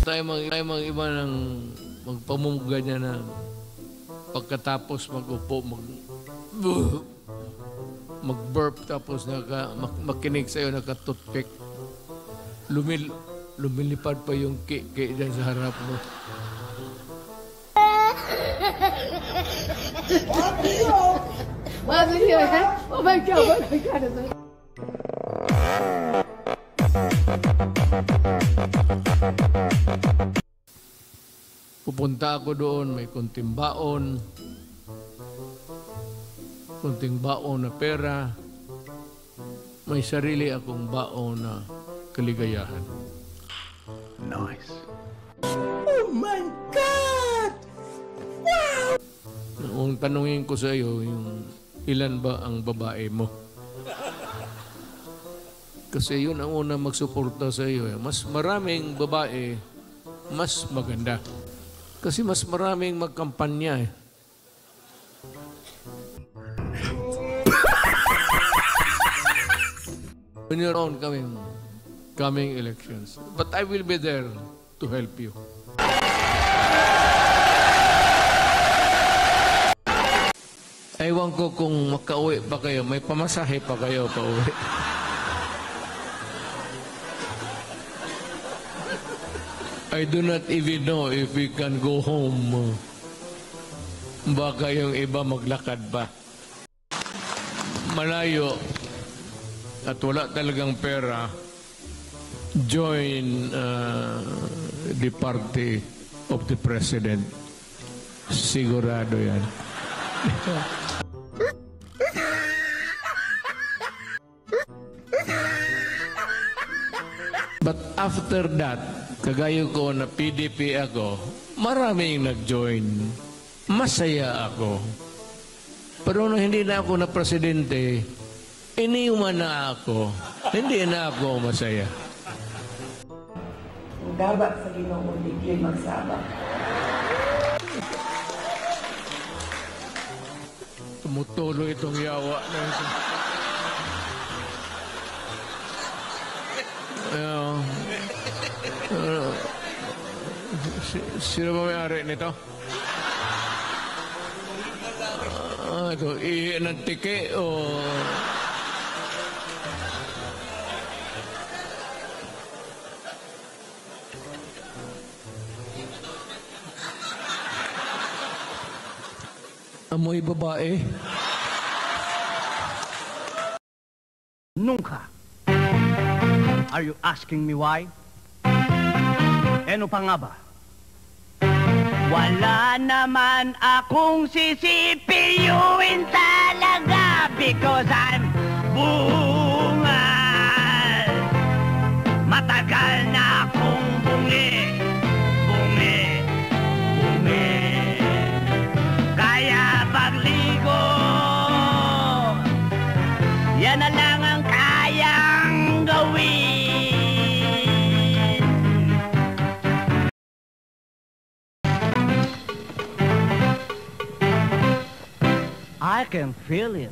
Tayo mga iba ng magpamumuga niya na pagkatapos mag-upo, mag-burp, tapos makinig sa'yo, naka-toothpick. Lumilipad pa yung ki dyan sa harap mo. Oh my God, oh my God. Pupunta ako doon, may kunting baon na pera, may sarili akong baon na kaligayahan. Nice. Oh my God! Wow! Noong tanungin ko sa iyo, yung ilan ba ang babae mo? Kasi yun ang una magsuporta sa iyo. Mas maraming babae, mas maganda. Kasi mas maraming magkampanya eh. On your own coming elections. But I will be there to help you. Ewan ko kung makauwi pa kayo. May pamasahe pa kayo pauwi. I do not even know if we can go home. Baka yung iba maglakad pa. Malayo at wala talagang pera, join the party of the president. Sigurado yan. But after that, kagayo ko na PDP ako, maraming nag-join. Masaya ako. Pero nung hindi na ako na presidente, iniuman na ako. Hindi na ako masaya. Ang dapat sa Ginoo, di magsama. Tumutulo itong yawa na ito. Sino ba may-ari nito? Ito, ng tike o... Amoy babae? Nunca. Are you asking me why? Ano pa nga ba? Wala naman akong sisipiyuin talaga because I'm bungal. Matagal na akong bungi. Kaya pagligo, yan na lang ang kayang gawin. I can feel it.